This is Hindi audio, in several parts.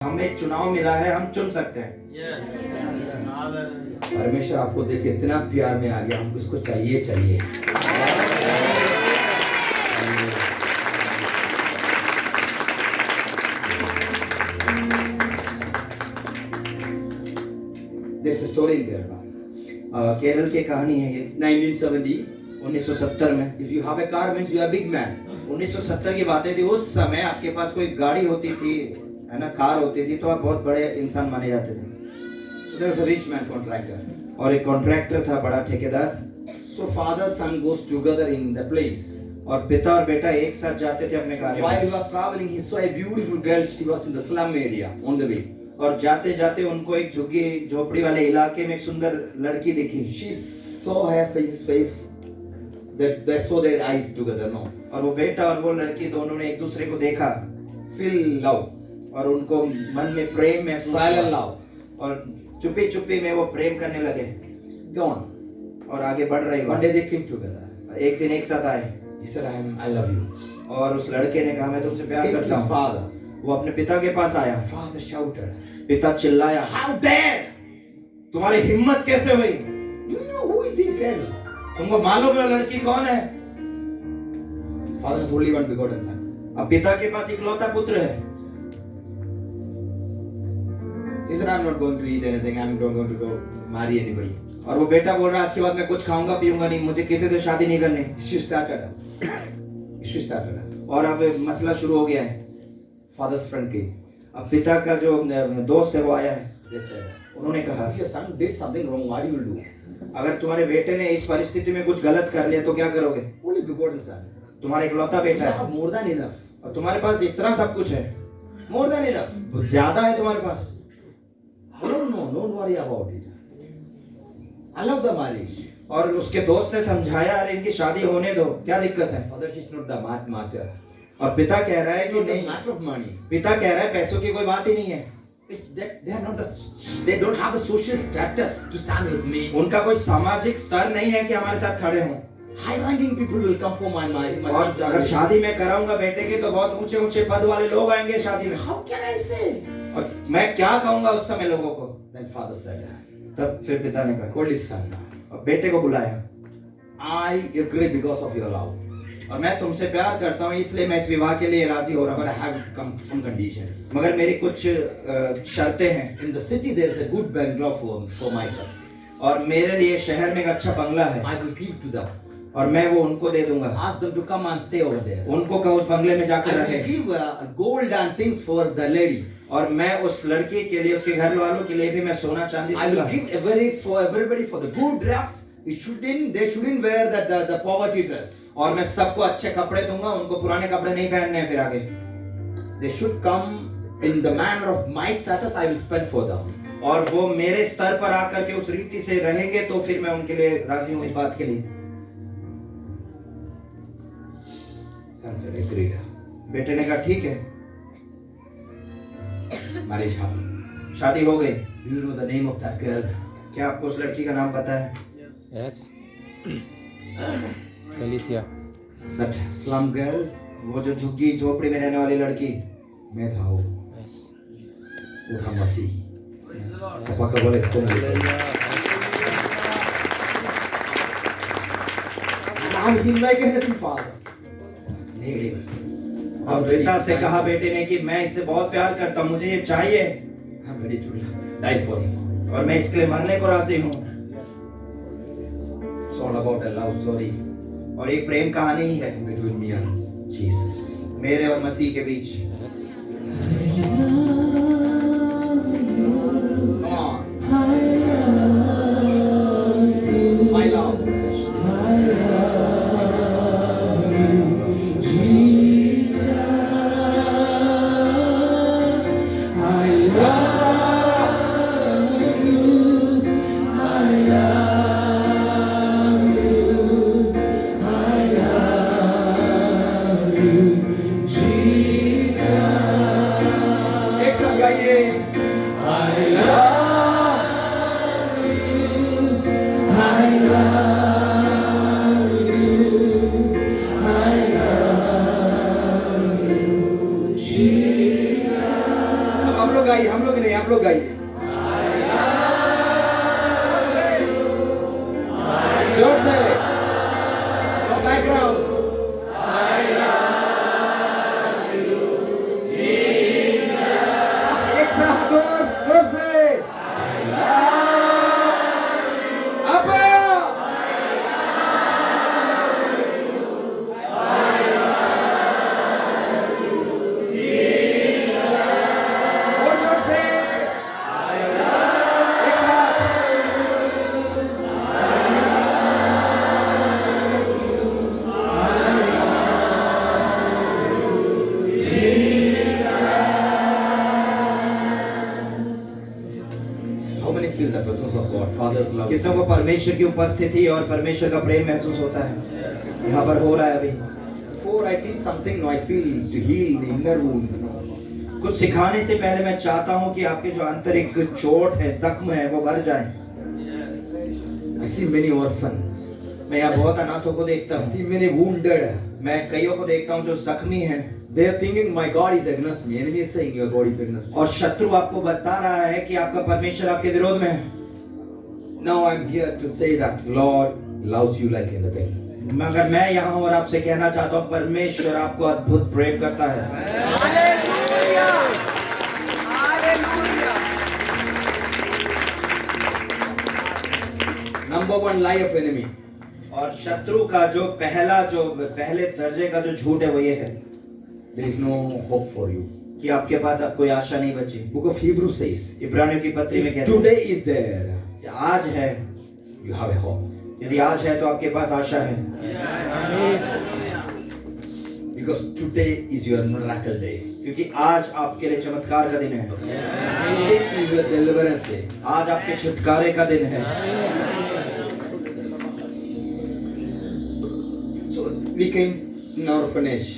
हमें चुनाव मिला है, हम चुन सकते हैं। परमेश्वर आपको देख के इतना प्यार में आ गया, हमको इसको चाहिए चाहिए। This is story in Kerala. Kerala की कहानी है ये। 1970. 1970 में If you have a car means you are a big man. 1970 की बातें थी। उस समय आपके पास कोई गाड़ी होती थी, है ना, कार होती थी, तो आप बहुत बड़े इंसान माने जाते थे। So there was a rich man contractor. और एक कॉन्ट्रैक्टर था, बड़ा ठेकेदार। So father son goes together in the place. और पिता और बेटा एक साथ जाते थे अपने कार्य While he में। was traveling, he saw a beautiful girl. She was in the slum area on the way. और जाते जाते उनको एक झुग्गी झोपड़ी वाले इलाके में एक सुंदर लड़की दिखी। She saw her face. That they saw their eyes together. No. और वो बेटा और वो लड़की दोनों ने एक दूसरे को देखा Feel love. और उनको मन में प्रेम महसूस हुआ। Silent love. और चुपी चुपी में वो प्रेम करने लगे। Gone. और आगे बढ़ रही One day they came together. एक दिन एक साथ आए। He said, I love you. और उस लड़के ने कहा, मैं तुमसे प्यार Came to करता his हूँ। father. वो अपने पिता के पास आया। Father shouted, पिता चिल्लाया, how dare! तुम्हारी हिम्मत कैसे हुई? You know who is this girl? तुमको मालूम है लड़की कौन है? Father has only one begotten son. अब पिता के पास इकलौता पुत्र है। He said, I'm not going to eat anything. I'm not going to go marry anybody. और वो बेटा बोल रहा है, आज के बाद मैं कुछ खाऊंगा पीऊंगा नहीं, मुझे किसी से शादी नहीं करनी। She started. और अब मसला शुरू हो गया है। Father's friend came. अब पिता का जो दोस्त है वो आया है। They said, उन्होंने कहा, if your son did something wrong, what you will do? अगर तुम्हारे बेटे ने इस परिस्थिति में कुछ गलत कर लिया तो क्या करोगे? Only begotten son. तुम्हारा इकलौता You बेटा है have more than enough. और तुम्हारे पास इतना सब कुछ है, More than enough. तो ज्यादा है तुम्हारे पास। No, don't worry about it. I love the marriage. और उसके दोस्त ने समझाया, अरे इनकी शादी होने दो, क्या दिक्कत है? Father, it's not the matter. और पिता कह रहा है It's कि not the नहीं, matter of money. पिता कह रहा है पैसों की कोई बात ही नहीं है। It's that they don't have the social status to stand with me. उनका कोई सामाजिक स्तर नहीं है कि हमारे साथ खड़े हों। High-ranking people will come for my और son's अगर marriage. शादी में कराऊंगा बेटे की तो बहुत ऊंचे ऊंचे पद वाले लोग आएंगे शादी में। How can I say? और मैं क्या कहूंगा उस समय लोगों को? Then father said, तब फिर पिता ने कहा, call his son. और बेटे को बुलाया, I agree because of your love, और मैं तुमसे प्यार करता हूँ इसलिए मैं इस विवाह के लिए राजी हो but I रहा हूँ, have some conditions. मगर मेरी कुछ शर्तें हैं। In the city there is a good bungalow for myself. और मेरे लिए शहर में एक अच्छा बंगला है I will give to them. और मैं वो उनको दे दूंगा। Ask them to come and stay over there. उनको कहो उस बंगले में I जाकर will रहे। give gold and things for the lady. और मैं उस लड़की के लिए, उसके घर वालों के लिए भी मैं सोना चांदी I will दूंगा। give for everybody for the good dress. They shouldn't wear the poverty dress. और मैं सबको अच्छे कपड़े दूंगा, उनको पुराने कपड़े नहीं पहनने हैं फिर आगे। They should come in the manner of my status. I will spend for them. और वो मेरे स्तर पर आकर के उस रीति से रहेंगे तो फिर मैं उनके लिए राजी हूँ इस बात के लिए। Son said, agreed. बेटे ने कहा ठीक है। Marriage happened. शादी हो गई। Do you know the name of that girl? क्या आपको उस लड़की का नाम पता है? Yes. Felicia. That slum girl? वो जो झुग्गी झोपड़ी में रहने वाली लड़की। मैं था वो। Yes. वो था मसीह। पापा का बोले इसको love him like anything, father. Need him. और पिता से कहा बेटे ने कि मैं इससे बहुत प्यार करता हूँ, मुझे ये चाहिए I'm ready to die for him. और मैं इसके लिए मरने को राजी हूँ। It's all about a love story और एक प्रेम कहानी ही है between me and Jesus. मेरे और मसीह के बीच। Come on. My love. एक साथ गाइए। अब आप लोग गाइए। गाइए, हम लोग नहीं, आप लोग गाइए। जोर से, बैकग्राउंड। एक साथ और जोर से, अब और जोर से, एक साथ। How many feel the presence of God, Father's love? कितनों को परमेश्वर की उपस्थिति और परमेश्वर का प्रेम महसूस होता है? यहाँ पर हो रहा है अभी। Before I teach something, I feel to heal the inner wound. कुछ सिखाने से पहले मैं चाहता हूँ कि आपके जो आंतरिक चोट है, जख्म है, वो भर जाए। I see many orphans. मैं यहाँ बहुत अनाथों को देखता I हूँ। see many wounded. मैं कईयों को देखता हूँ जो जख्मी हैं They are thinking my God is against me. Enemy is saying your God is against me. और शत्रु आपको बता रहा है कि आपका परमेश्वर आपके विरोध में है। Now I'm here to say that Lord loves you like anything. मगर मैं यहाँ हूँ और आपसे कहना चाहता हूँ परमेश्वर आपको अद्भुत प्रेम करता है। Number one lie of enemy. और शत्रु का जो पहले दर्जे का जो झूठ है वो ये है There is no hope for you. कि आपके पास अब कोई आशा नहीं बची। Book of Hebrews says, इब्रानियों की पत्री में if कहते today is there, हैं कि आज है, you have a hope. यदि आज है तो आपके पास आशा है, Because today is your miracle day. क्योंकि आज आपके लिए चमत्कार का दिन है। Today is your deliverance day. आज आपके छुटकारे का दिन है। So we came in an orphanage.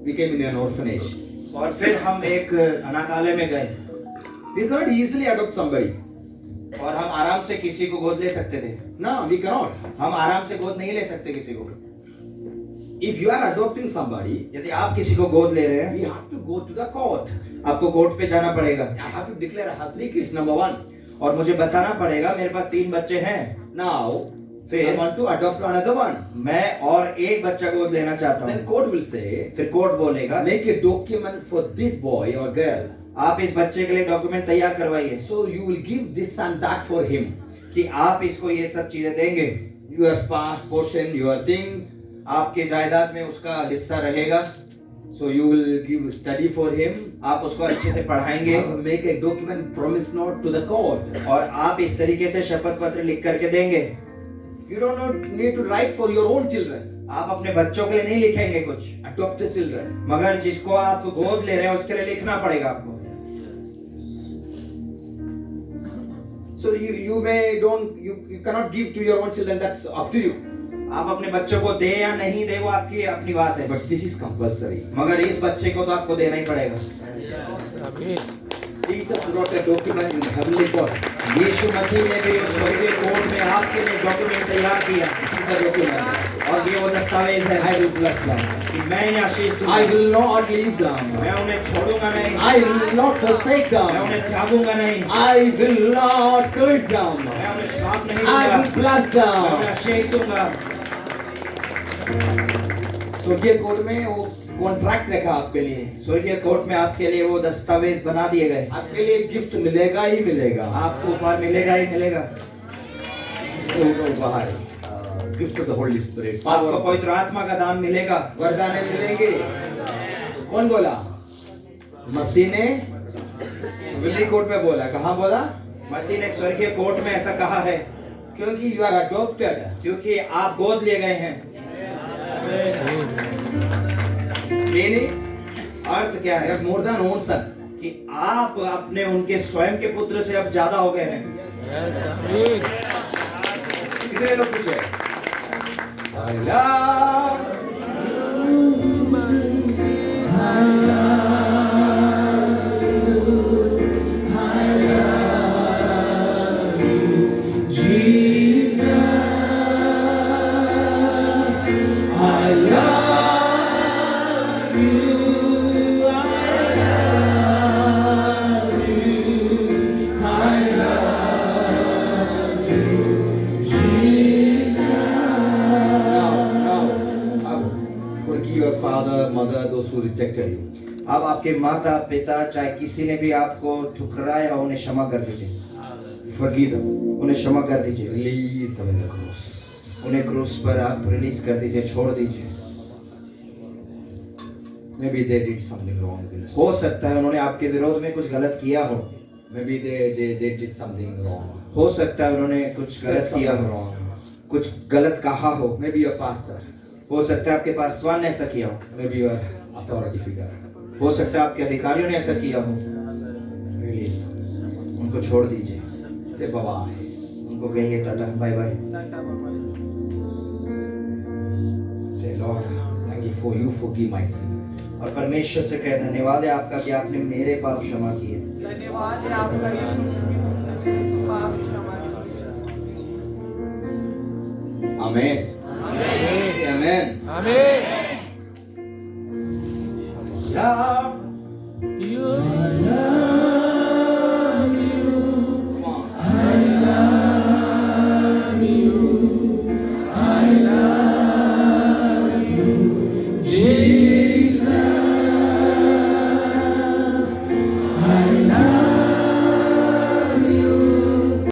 We came in an orphanage. और फिर हम एक अनाथालय में गए We cannot easily adopt somebody. और हम आराम से किसी को गोद ले सकते थे। No, we cannot. हम आराम से गोद नहीं ले सकते किसी को। If you are adopting somebody, यदि आप किसी को गोद ले रहे हैं, we have to go to the court. आपको कोर्ट पे जाना पड़ेगा I have to declare I have 3 kids. Number 1. और मुझे बताना पड़ेगा मेरे पास 3 बच्चे हैं। Now, फिर I want to adopt another one. मैं और एक बच्चा गोद लेना चाहता Then हूँ। court will say, फिर कोर्ट बोलेगा make a document for this boy or girl. आप इस बच्चे के लिए डॉक्यूमेंट तैयार करवाइए So you will give this and that for him. कि आप इसको ये सब चीजें देंगे। Your past portion, your things. आपके जायदाद में उसका हिस्सा रहेगा। So you will give study for him. आप उसको अच्छे से पढ़ाएंगे Make a document promise note to the court. और आप इस तरीके से शपथ पत्र लिख करके देंगे। You don't need to write for your own children. आप अपने बच्चों के लिए नहीं लिखेंगे कुछ, Adopted children. मगर जिसको आप गोद ले रहे हैं उसके लिए लिखना पड़ेगा आपको। So you cannot give to your own children. That's up to you. आप अपने बच्चों को दे या नहीं दे वो आपकी अपनी बात है, But this is compulsory. मगर इस बच्चे को तो आपको देना ही पड़ेगा। Jesus wrote a document in the heavenly court. यीशु मसीह ने भी उस स्वर्गीय कोर्ट में आपके लिए डॉक्यूमेंट तैयार किया This is the document. और ये वो दस्तावेज है I will bless them. कि मैं इन्हें आशीष दूंगा। I will not leave them. मैं उन्हें छोड़ूंगा नहीं, I will not forsake मैं them. उन्हें त्यागूंगा नहीं, I will not curse them. मैं उन्हें श्राप नहीं I दूंगा, will bless मैं उन्हें them. आशीष दूंगा। स्वर्गीय कोर्ट में वो कॉन्ट्रैक्ट रखा आपके लिए। स्वर्गीय कोर्ट में आपके लिए वो दस्तावेज बना दिए गए। आपके लिए गिफ्ट मिलेगा ही मिलेगा। आपको उपहार मिलेगा ही मिलेगा। इसके ऊपर उपहार gift of the Holi spirit. आपको पवित्र आत्मा का दान मिलेगा। वरदान मिलेंगे। कौन बोला? मसीह ने विली कोर्ट में बोला। कहाँ बोला? मसीह ने स्वर्गीय कोर्ट में ऐसा कहा है क्योंकि यू आर अडॉप्टेड। क्योंकि आप गोद लिए गए हैं। अर्थ क्या है? More than own son. कि आप अपने उनके स्वयं के पुत्र से अब ज्यादा हो गए हैं। कितने लोग खुश है? I love those who rejected you. अब आपके माता पिता चाहे किसी ने भी आपको ठुकराया हो, उन्हें क्षमा कर दीजिए। Forgive them. उन्हें क्षमा कर दीजिए। Release them in the cross. उन्हें क्रूस पर आप रिलीज कर दीजिए, छोड़ दीजिए। Maybe they did something wrong. हो सकता है उन्होंने आपके विरोध में कुछ गलत किया हो। Maybe they did something wrong. हो सकता है उन्होंने कुछ Said गलत किया something हो, wrong. कुछ गलत कहा हो। Maybe your pastor. हो सकता है आपके पासवान ने ऐसा किया हो। Maybe your authority figure. हो सकता है आपके अधिकारियों ने ऐसा किया हो। Release. उनको छोड़ दीजिए। Say bye-bye. उनको कहिए tata bye bye. Say Lord, thank you for you forgive my sin. और परमेश्वर से कहे धन्यवाद है आपका कि आपने मेरे पाप क्षमा किए। धन्यवाद है आपका यीशु पाप क्षमा कीजिए। Amen. Amen. आमीन।